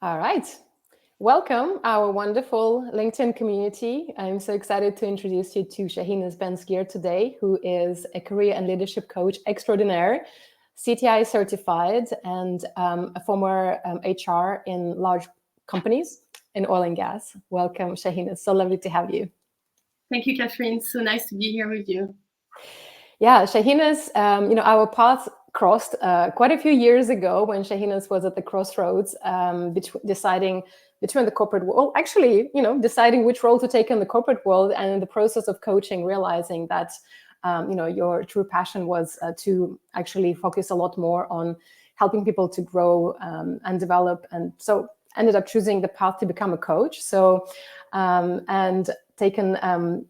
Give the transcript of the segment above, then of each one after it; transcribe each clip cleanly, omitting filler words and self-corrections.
All right. Welcome, our wonderful LinkedIn community. I'm so excited to introduce you to Chahinez Ben today, who is a career and leadership coach extraordinaire, CTI certified, and a former HR in large companies in oil and gas. Welcome, Chahinez. So lovely to have you. Thank you, Catherine. So nice to be here with you. Yeah, Chahinez, our paths crossed quite a few years ago when Chahinez was at the crossroads, deciding between the corporate world, actually, deciding which role to take in the corporate world, and in the process of coaching, realizing that, your true passion was to actually focus a lot more on helping people to grow and develop, and so ended up choosing the path to become a coach. So, and taken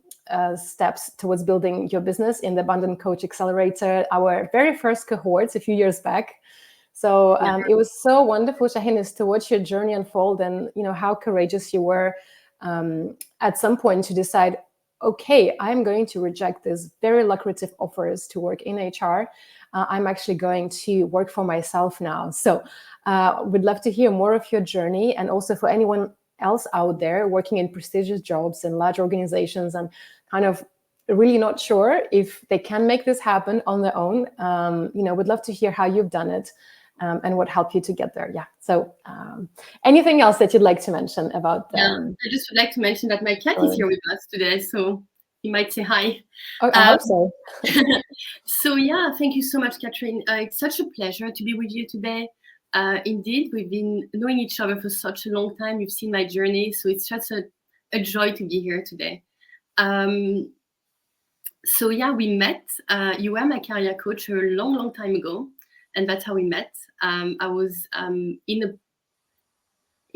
steps towards building your business in the Abundant Coach Accelerator, our very first cohorts a few years back. So it was so wonderful, Chahinez, to watch your journey unfold, and how courageous you were at some point to decide, okay, I'm going to reject these very lucrative offers to work in HR. I'm actually going to work for myself now. So we'd love to hear more of your journey, and also for anyone else out there working in prestigious jobs in large organizations and kind of really not sure if they can make this happen on their own. We'd love to hear how you've done it and what helped you to get there. Yeah. So anything else that you'd like to mention about I just would like to mention that my cat is here with us today, so he might say hi. Oh, I hope so. So yeah, thank you so much, Catherine. It's such a pleasure to be with you today. Indeed, we've been knowing each other for such a long time. You've seen my journey, so it's just a joy to be here today. So yeah, we met. You were my career coach a long time ago, and that's how we met. I was in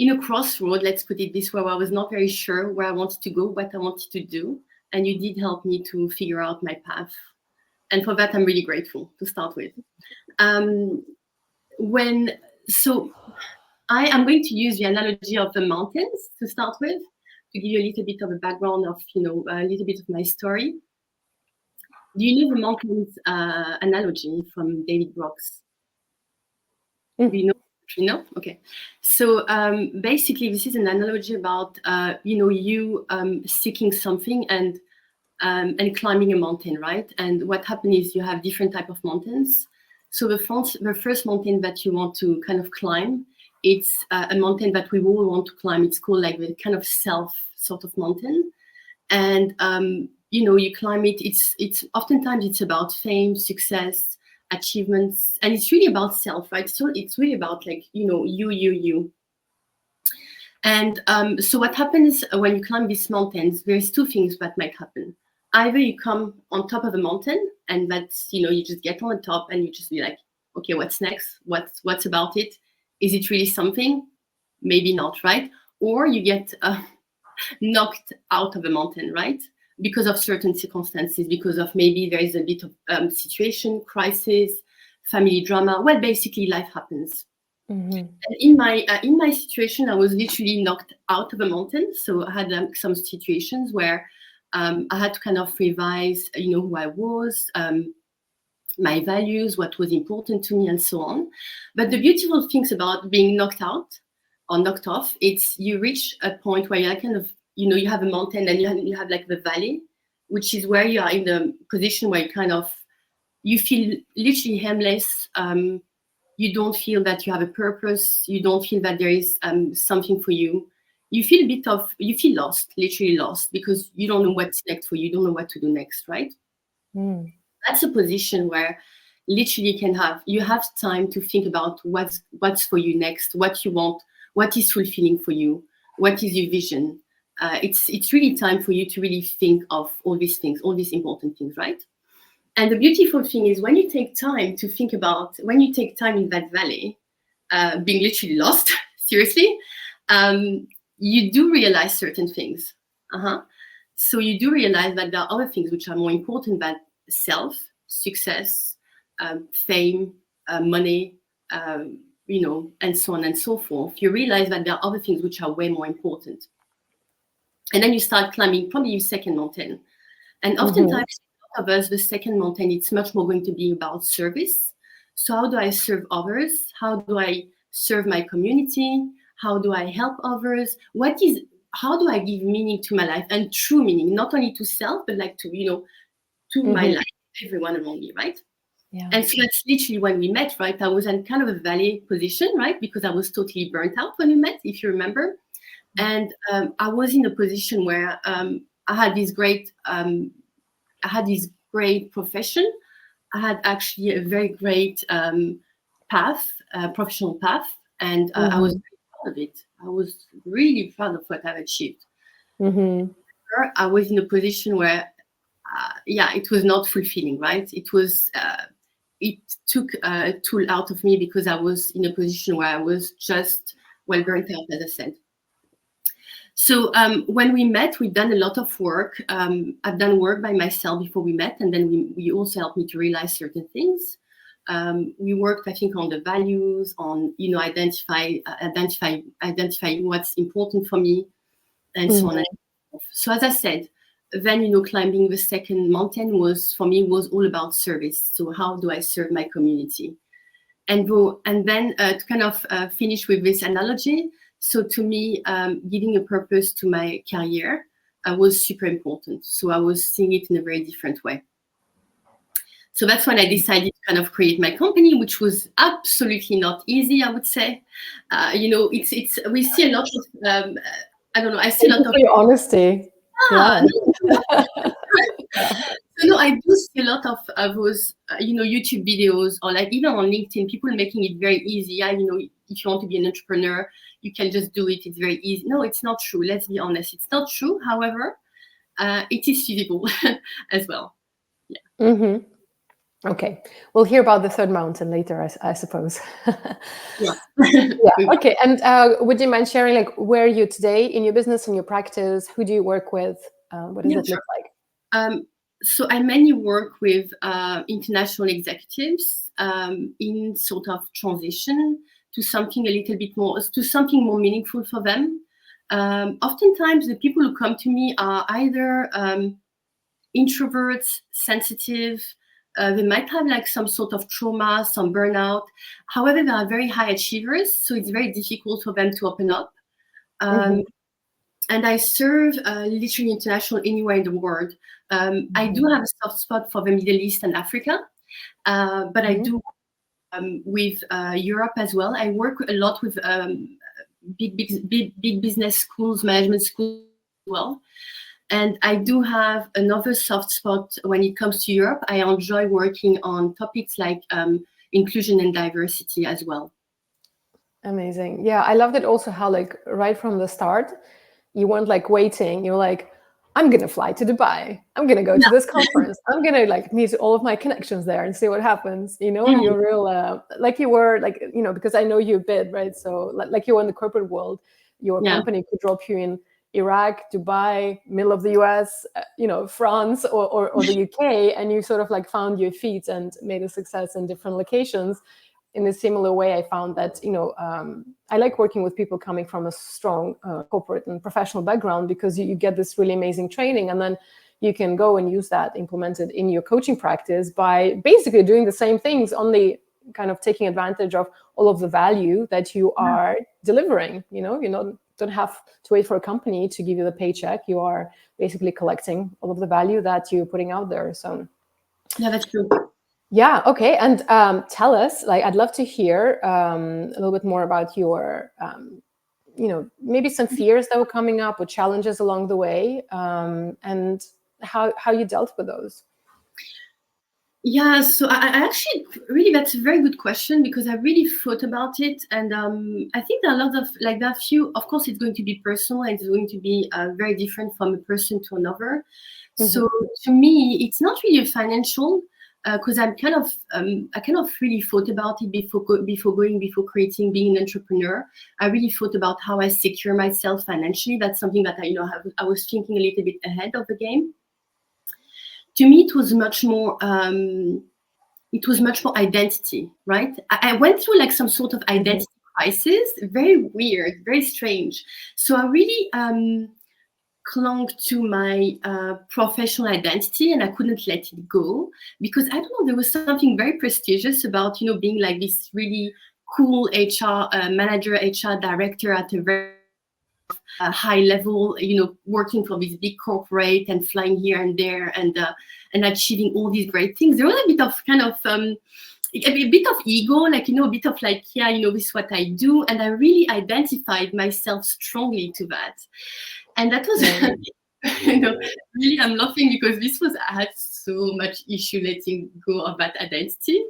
a crossroad, let's put it this way, where I was not very sure where I wanted to go, what I wanted to do, and you did help me to figure out my path. And for that, I'm really grateful to start with. I am going to use the analogy of the mountains to start with, to give you a little bit of a background of, a little bit of my story. Do you know the mountains analogy from David Brooks? Do you know? No? Okay. So basically, this is an analogy about, you seeking something and climbing a mountain, right? And what happens is you have different type of mountains. So the first mountain that you want to kind of climb, it's a mountain that we all want to climb. It's called like the kind of self sort of mountain. And, you climb it. It's oftentimes it's about fame, success, achievements, and it's really about self, right? So it's really about like, you. And so what happens when you climb these mountains, there's two things that might happen. Either you come on top of a mountain and that's, you just get on the top and you just be like, okay, what's next? What's about it? Is it really something? Maybe not, right? Or you get knocked out of a mountain, right? Because of certain circumstances, because of maybe there is a bit of situation, crisis, family drama. Well, basically life happens. Mm-hmm. And in my situation, I was literally knocked out of a mountain. So I had some situations where I had to kind of revise, who I was, my values, what was important to me, and so on. But the beautiful things about being knocked out or knocked off, it's you reach a point where you're kind of, you have a mountain and you have like the valley, which is where you are in the position where you feel literally aimless. You don't feel that you have a purpose. You don't feel that there is something for you. You feel lost, literally lost, because you don't know what's next for you. You don't know what to do next, right? Mm. That's a position where literally you have time to think about what's for you next, what you want, what is fulfilling for you, what is your vision. It's really time for you to really think of all these things, all these important things, right? And the beautiful thing is when you take time in that valley, being literally lost, seriously, you do realize certain things. So you do realize that there are other things which are more important than self, success, fame, money, and so on and so forth. You realize that there are other things which are way more important. And then you start climbing probably your second mountain. And oftentimes, of us, the second mountain, it's much more going to be about service. So how do I serve others? How do I serve my community? How do I help others? How do I give meaning to my life, and true meaning, not only to self, but like to, to my life, everyone around me, right? Yeah. And so that's literally when we met, right? I was in kind of a valet position, right? Because I was totally burnt out when we met, if you remember. And I was in a position where I had this great profession. I had actually a very great professional path, and I was very proud of it. I was really proud of what I've achieved. I was in a position where, it was not fulfilling, right? It took a tool out of me because I was in a position where I was just burnt out, as I said. So when we met, we've done a lot of work. I've done work by myself before we met, and then we also helped me to realize certain things. We worked, I think, on the values, on identifying what's important for me, and so on and so forth. So as I said, then climbing the second mountain was all about service. So how do I serve my community? And then to kind of finish with this analogy. So to me, giving a purpose to my career was super important. So I was seeing it in a very different way. So that's when I decided to kind of create my company, which was absolutely not easy, I would say. We see a lot of, I don't know, I see a lot of... your honesty. Yeah. So I do see a lot of those, YouTube videos, or like even on LinkedIn, people making it very easy. Yeah, if you want to be an entrepreneur, you can just do it. It's very easy. No, it's not true. Let's be honest. It's not true. However, it is feasible as well. Yeah. Okay. We'll hear about the third mountain later, I suppose. Yeah. Yeah. Okay. And would you mind sharing, like, where are you today in your business, in your practice? Who do you work with? What does it look like? So I mainly work with international executives in sort of transition to something more meaningful for them. Oftentimes, the people who come to me are either introverts, sensitive. They might have like some sort of trauma, some burnout. However, they are very high achievers, so it's very difficult for them to open up. And I serve literally international anywhere in the world. I do have a soft spot for the Middle East and Africa, but I do with Europe as well. I work a lot with big business schools, management schools as well. And I do have another soft spot when it comes to Europe. I enjoy working on topics like inclusion and diversity as well. Amazing. Yeah, I loved it also how, like, right from the start, you weren't like waiting. You're like, I'm going to fly to Dubai. I'm going to go to this conference. I'm going to like meet all of my connections there and see what happens. You're real, like you were like, because I know you a bit, right? So like you were in the corporate world, your company could drop you in Iraq, Dubai, middle of the US, France or the UK, and you sort of like found your feet and made a success in different locations. In a similar way, I found that, I like working with people coming from a strong corporate and professional background, because you get this really amazing training, and then you can go and use that, implement it in your coaching practice by basically doing the same things, only kind of taking advantage of all of the value that you are delivering. You don't have to wait for a company to give you the paycheck. You are basically collecting all of the value that you're putting out there. So yeah, that's true. Yeah. Okay. And tell us, like, I'd love to hear a little bit more about your, maybe some fears that were coming up or challenges along the way, and how you dealt with those. Yeah, so I actually really, that's a very good question, because I really thought about it, and I think there are a lot of there are few. Of course, it's going to be personal, and it's going to be very different from a person to another. So to me, it's not really a financial, because I kind of really thought about it before creating, being an entrepreneur. I really thought about how I secure myself financially. That's something that I was thinking a little bit ahead of the game. To me, it was much more identity, right? I went through like some sort of identity crisis, very weird, very strange. So I really clung to my professional identity, and I couldn't let it go, because I don't know, there was something very prestigious about being like this really cool HR manager, HR director at a very high level, working for this big corporate and flying here and there and achieving all these great things. There was a bit of kind of a bit of ego, like, a bit of like, yeah, this is what I do. And I really identified myself strongly to that. And that was, really, I'm laughing because I had so much issue letting go of that identity.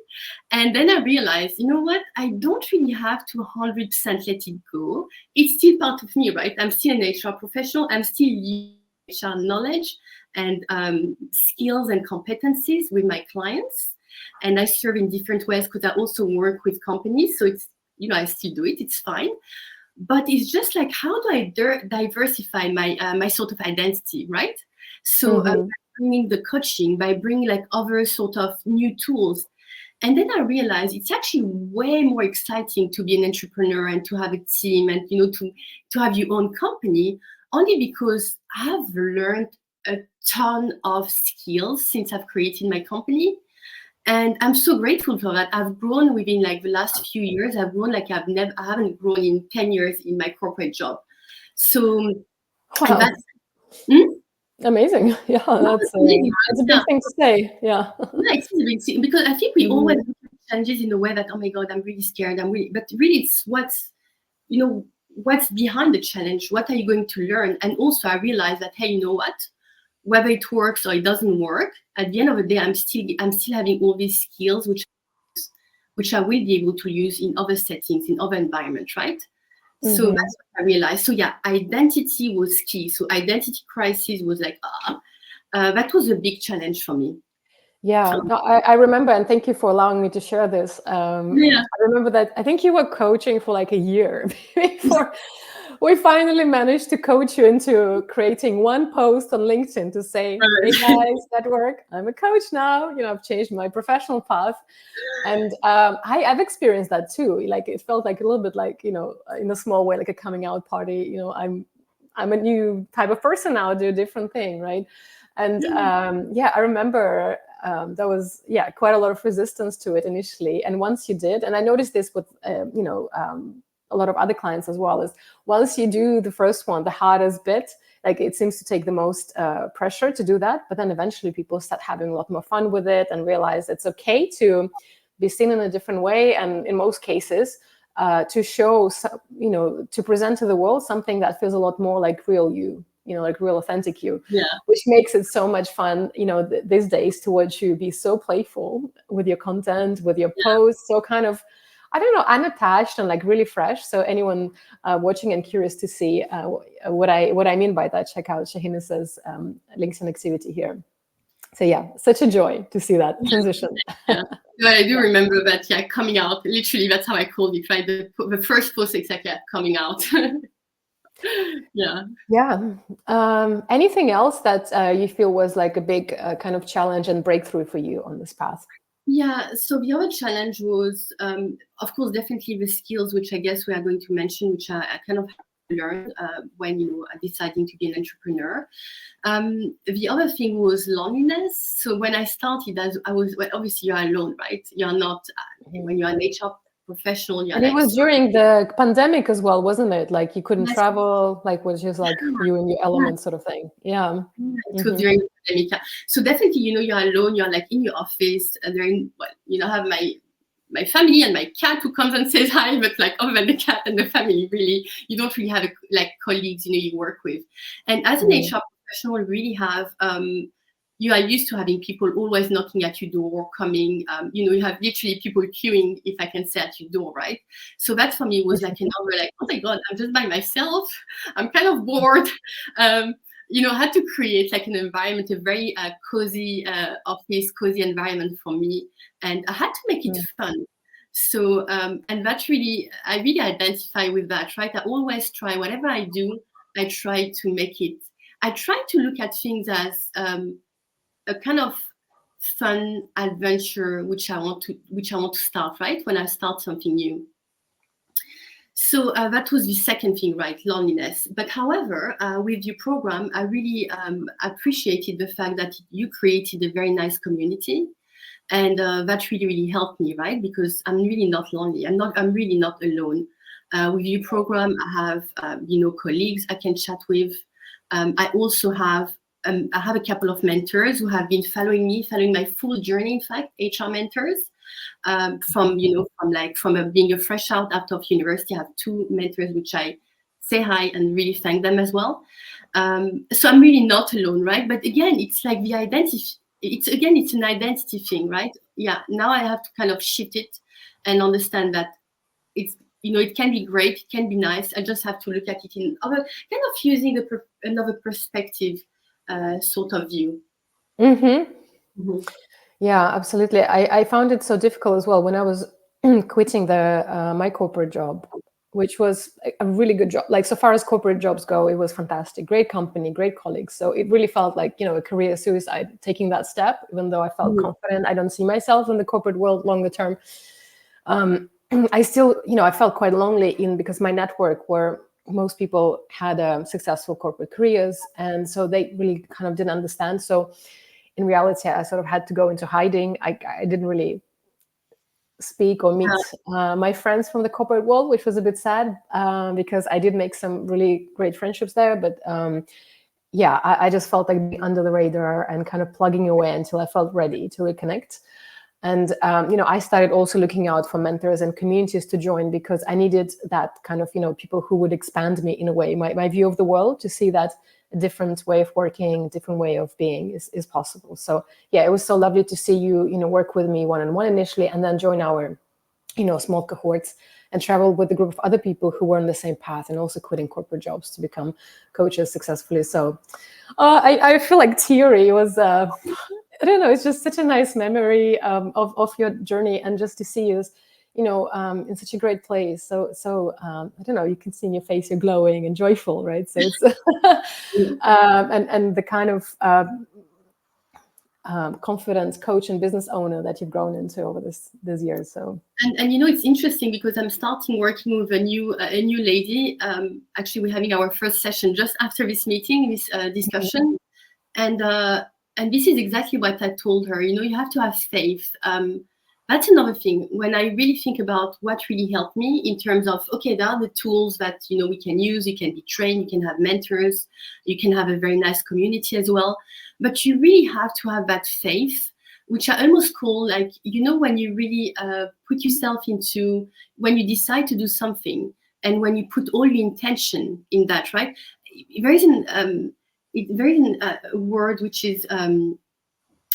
And then I realized, you know what, I don't really have to 100% let it go. It's still part of me, right? I'm still an HR professional. I'm still using HR knowledge and skills and competencies with my clients. And I serve in different ways because I also work with companies. So it's, I still do it. It's fine. But it's just like, how do I diversify my sort of identity, right? So by bringing the coaching, by bringing like other sort of new tools. And then I realized it's actually way more exciting to be an entrepreneur and to have a team and, to have your own company, only because I've learned a ton of skills since I've created my company. And I'm so grateful for that. I've grown within like the last few years. I've grown like I haven't grown in 10 years in my corporate job. So wow. that's amazing. Yeah, that's a big thing to say. Yeah. Yeah, it's a big thing because I think we always look at challenges in a way that, oh my God, I'm really scared. But really it's what's behind the challenge. What are you going to learn? And also I realized that, hey, you know what? Whether it works or it doesn't work, at the end of the day, I'm still having all these skills which I will be able to use in other settings, in other environments, right? So that's what I realized. So yeah, identity was key. So identity crisis was like, that was a big challenge for me. Yeah, no, I remember, and thank you for allowing me to share this. I remember that I think you were coaching for like a year before we finally managed to coach you into creating one post on LinkedIn to say, hey guys, network, I'm a coach now. I've changed my professional path. And I've experienced that too. Like it felt like a little bit like, in a small way, like a coming out party. I'm a new type of person now, do a different thing, right? And I remember there was quite a lot of resistance to it initially. And once you did, and I noticed this with a lot of other clients as well, is once you do the first one, the hardest bit, like it seems to take the most pressure to do that. But then eventually people start having a lot more fun with it and realize it's okay to be seen in a different way. And in most cases, to show, to present to the world something that feels a lot more like real you. Like real authentic you, which makes it so much fun, these days to watch you be so playful with your content, with your posts, so kind of, I don't know, unattached and like really fresh. So anyone watching and curious to see what I mean by that, check out Chahinez's LinkedIn activity here. So yeah, such a joy to see that transition. Yeah, I do remember that. Yeah, coming out. Literally, that's how I called it. Right, the first post exactly coming out. Anything else that you feel was like a big kind of challenge and breakthrough for you on this path? So the other challenge was, of course, definitely the skills, which I guess we are going to mention, which I kind of learned when deciding to be an entrepreneur. The other thing was loneliness. So when I started, I was obviously you're alone, right? You're not when you're an HR professional. And it was during the pandemic as well, wasn't it? Like you couldn't travel, like was just like you in your element sort of thing. Yeah. So during the pandemic. So definitely, you're alone, you're like in your office, and have my family and my cat who comes and says hi, but like other than the cat and the family, really, you don't really have like colleagues, you work with. And as an HR professional, you really have you are used to having people always knocking at your door, coming, you have literally people queuing, if I can say, at your door, right? So that for me was like another, like, oh my God, I'm just by myself. I'm kind of bored. I had to create like an environment, a very cozy office, cozy environment for me. And I had to make it fun. So, and that's really, I really identify with that, right? I always try, whatever I do, I try to make it, I try to look at things as, a kind of fun adventure which I want to start, right? When I start something new. So that was the second thing, right? Loneliness. But however, with your program, I really appreciated the fact that you created a very nice community. And that really helped me, right? Because I'm really not lonely. I'm really not alone. With your program, I have colleagues I can chat with. I also have a couple of mentors who have been following my full journey. In fact, HR mentors. From being a fresh out of university, I have 2 mentors which I say hi and really thank them as well. So I'm really not alone, right? But again, it's like the identity. It's an identity thing, right? Yeah. Now I have to kind of shift it and understand that it's it can be great, it can be nice. I just have to look at it in other kind of using another perspective, sort of view. Mm-hmm. Mm-hmm. Yeah, absolutely. I found it so difficult as well when I was quitting my corporate job, which was a really good job. Like, so far as corporate jobs go, it was fantastic. Great company, great colleagues. So it really felt like, a career suicide taking that step, even though I felt confident. I don't see myself in the corporate world longer term. I still, I felt quite lonely because my network where most people had successful corporate careers. And so they really kind of didn't understand. So in reality, I sort of had to go into hiding. I didn't really speak or meet my friends from the corporate world, which was a bit sad because I did make some really great friendships there. But I just felt like being under the radar and kind of plugging away until I felt ready to reconnect. And, I started also looking out for mentors and communities to join because I needed that kind of, people who would expand me in a way, my view of the world, to see that a different way of working, different way of being is possible. So, yeah, it was so lovely to see you, work with me one-on-one initially and then join our, small cohorts and travel with a group of other people who were on the same path and also quitting corporate jobs to become coaches successfully. So I feel like teary. It was... I don't know. It's just such a nice memory of your journey, and just to see you, in such a great place. So I don't know. You can see in your face you're glowing and joyful, right? So it's and the kind of confident coach and business owner that you've grown into over this years. So and it's interesting because I'm starting working with a new lady. Actually, we're having our first session just after this meeting, this discussion, and this is exactly what I told her. You have to have faith. That's another thing. When I really think about what really helped me in terms of, okay, there are the tools that, we can use. You can be trained, you can have mentors, you can have a very nice community as well. But you really have to have that faith, which I almost call like, when you really put yourself into, when you decide to do something and when you put all your intention in that, right? There is a word which is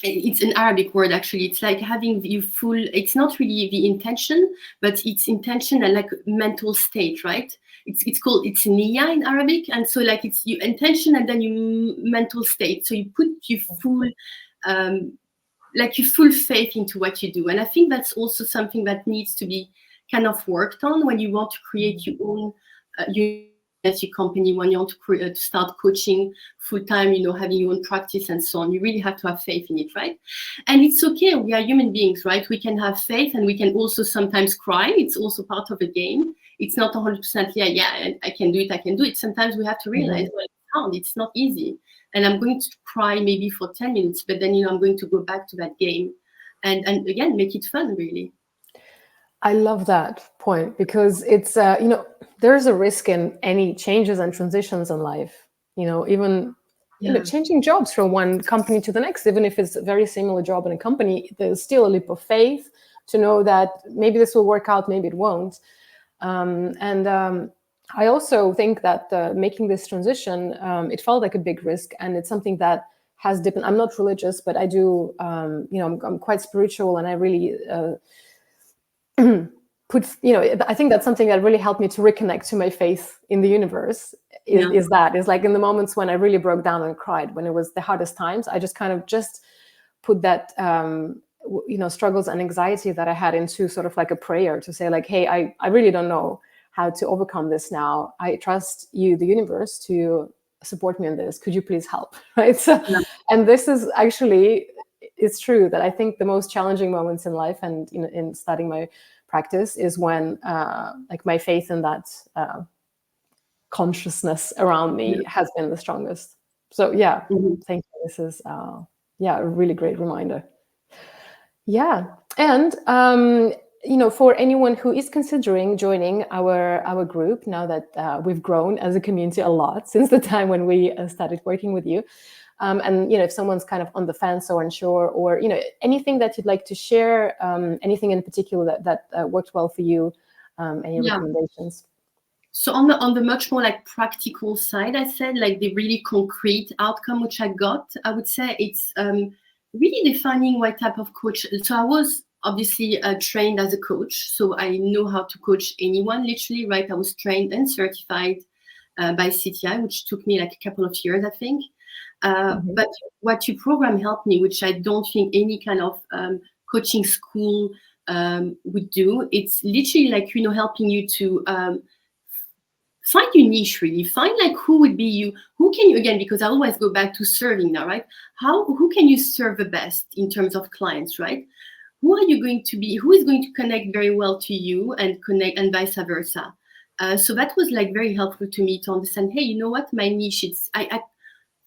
it's an Arabic word actually. It's like having you full. It's not really the intention, but it's intention and like mental state, right? It's called niyyah in Arabic, and so like it's your intention and then your mental state. So you put your full your full faith into what you do, and I think that's also something that needs to be kind of worked on when you want to create your own your company, when you want to start coaching full-time, having your own practice and so on. You really have to have faith in it, right? And it's okay. We are human beings, right? We can have faith and we can also sometimes cry. It's also part of the game. It's not 100%, I can do it. Sometimes we have to realize, well, it's hard. It's not easy. And I'm going to cry maybe for 10 minutes, but then, I'm going to go back to that game and again, make it fun, really. I love that point because it's, there's a risk in any changes and transitions in life, even changing jobs from one company to the next, even if it's a very similar job in a company, there's still a leap of faith to know that maybe this will work out, maybe it won't. I also think that making this transition, it felt like a big risk, and it's something that has different. I'm not religious, but I do, I'm quite spiritual, and I really I think that's something that really helped me to reconnect to my faith in the universe. Is like in the moments when I really broke down and cried, when it was the hardest times, I just kind of put that struggles and anxiety that I had into sort of like a prayer to say like, hey, I really don't know how to overcome this now. I trust you, the universe, to support me in this. Could you please help? Right. So, and this is actually, it's true that I think the most challenging moments in life and in starting my practice is when like my faith in that consciousness around me has been the strongest. So thank you. This is a really great reminder. Yeah. And, for anyone who is considering joining our group, now that we've grown as a community a lot since the time when we started working with you, and if someone's kind of on the fence or unsure, or anything that you'd like to share, anything in particular that worked well for you, any recommendations? So on the much more like practical side, I said like the really concrete outcome which I got, I would say it's really defining what type of coach. So I was obviously trained as a coach, so I know how to coach anyone literally, right? I was trained and certified by CTI, which took me like a couple of years, I think. But what your program helped me, which I don't think any kind of coaching school would do, it's literally like, helping you to find your niche, really find like who would be you, who can you, again, because I always go back to serving now, right? Who can you serve the best in terms of clients, right? Who are you going to be, who is going to connect very well to you and connect, and vice versa. So that was like very helpful to me to understand, hey, you know what, my niche, it's I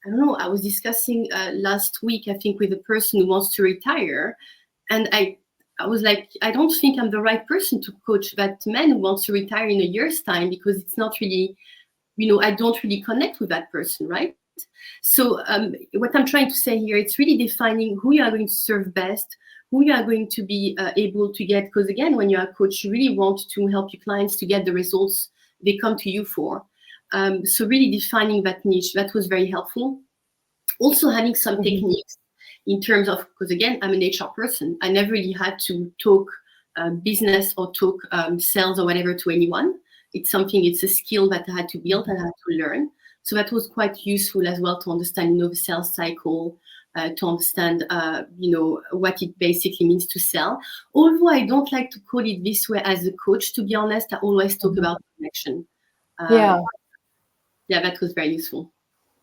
don't know, I was discussing last week, I think, with a person who wants to retire, and I was like, I don't think I'm the right person to coach that man who wants to retire in a year's time, because it's not really, I don't really connect with that person, right? So what I'm trying to say here, it's really defining who you are going to serve best, who you are going to be able to get, because again, when you're a coach, you really want to help your clients to get the results they come to you for. So really defining that niche, that was very helpful. Also having some techniques in terms of, because again, I'm an HR person. I never really had to talk business or talk sales or whatever to anyone. It's a skill that I had to build and I had to learn. So that was quite useful as well to understand, the sales cycle, to understand, what it basically means to sell. Although I don't like to call it this way as a coach, to be honest, I always talk about connection. Yeah, that was very useful.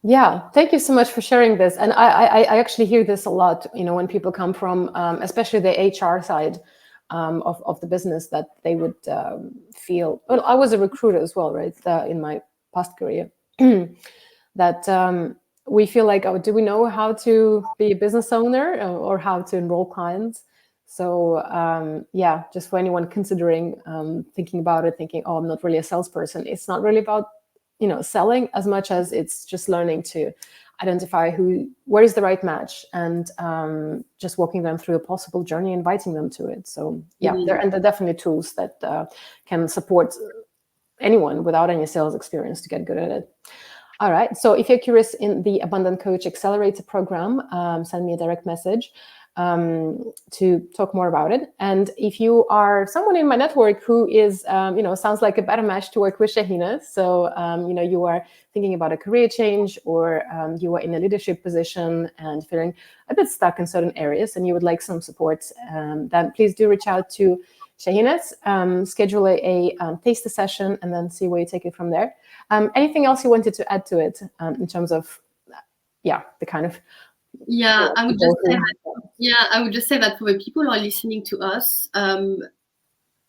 Yeah, thank you so much for sharing this. And I actually hear this a lot, when people come from, especially the HR side of the business, that they would feel, well, I was a recruiter as well, right, in my past career, that we feel like, oh, do we know how to be a business owner or how to enroll clients? So just for anyone considering, thinking about it, thinking, oh, I'm not really a salesperson. It's not really about selling as much as it's just learning to identify where is the right match, and just walking them through a possible journey, inviting them to it. So there are definitely tools that can support anyone without any sales experience to get good at it. All right. So if you're curious in the Abundant Coach Accelerator program, send me a direct message to talk more about it. And if you are someone in my network who is, sounds like a better match to work with Chahinez, so, you are thinking about a career change, or you are in a leadership position and feeling a bit stuck in certain areas and you would like some support, then please do reach out to Chahinez, schedule a taster session, and then see where you take it from there. Anything else you wanted to add to it in terms of, the kind of... I would just say that for the people who are listening to us,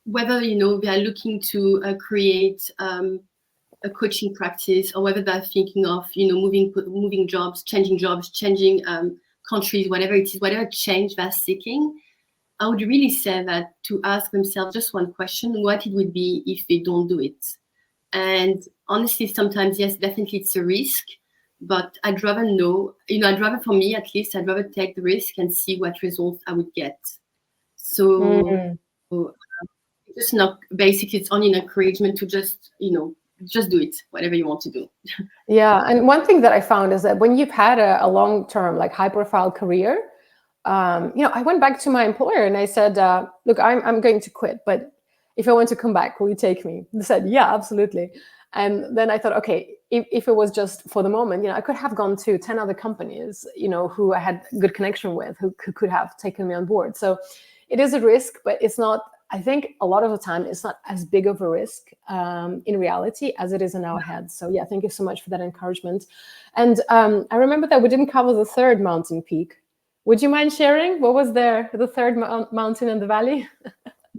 whether they are looking to create a coaching practice, or whether they're thinking of moving jobs, changing countries, whatever it is, whatever change they're seeking, I would really say that to ask themselves just one question: what it would be if they don't do it. And honestly, sometimes, yes, definitely it's a risk. But I'd rather know, for me at least, I'd rather take the risk and see what results I would get. So just not, basically, it's only an encouragement to just do it, whatever you want to do. Yeah. And one thing that I found is that when you've had a long-term, like high-profile career, I went back to my employer and I said, look, I'm going to quit, but if I want to come back, will you take me? They said, yeah, absolutely. And then I thought, okay, if it was just for the moment, I could have gone to 10 other companies, who I had good connection with, who could have taken me on board. So it is a risk, but it's not, I think a lot of the time, it's not as big of a risk in reality as it is in our heads. So yeah, thank you so much for that encouragement. And I remember that we didn't cover the third mountain peak. Would you mind sharing? What was the third mountain in the valley?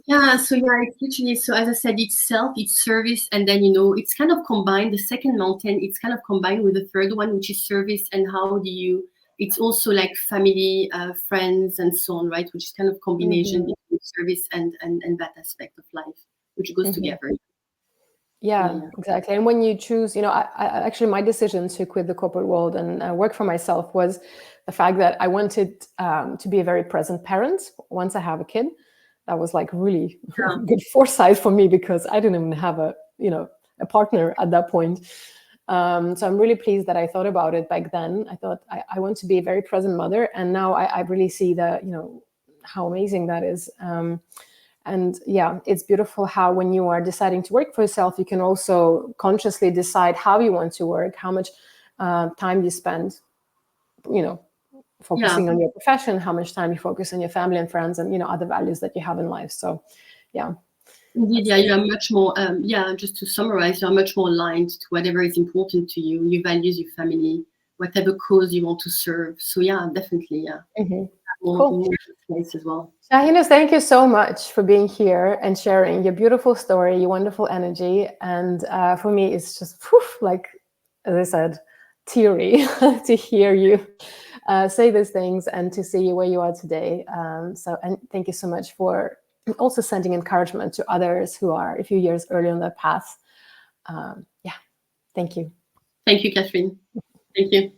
So it's literally, so as I said, it's self, it's service, and then, it's kind of combined. The second mountain, it's kind of combined with the third one, which is service, and how do you it's also like family, friends, and so on, right? Which is kind of combination between service and that aspect of life, which goes together. Yeah, exactly. And when you choose, I actually, my decision to quit the corporate world and work for myself was the fact that I wanted to be a very present parent once I have a kid. That was like really good foresight for me, because I didn't even have a partner at that point. So I'm really pleased that I thought about it back then. I thought I want to be a very present mother, and now I really see that how amazing that is. And yeah, it's beautiful how when you are deciding to work for yourself, you can also consciously decide how you want to work, how much time you spend, focusing on your profession, how much time you focus on your family and friends, and other values that you have in life. So yeah. Indeed, you are much more, just to summarize, you are much more aligned to whatever is important to you, your values, your family, whatever cause you want to serve. So yeah, definitely, Cool. Place as well. Chahinez, thank you so much for being here and sharing your beautiful story, your wonderful energy. And for me, it's just like, as I said, teary to hear you say these things and to see where you are today. And thank you so much for also sending encouragement to others who are a few years earlier on their path. Thank you. Thank you, Catherine. Thank you.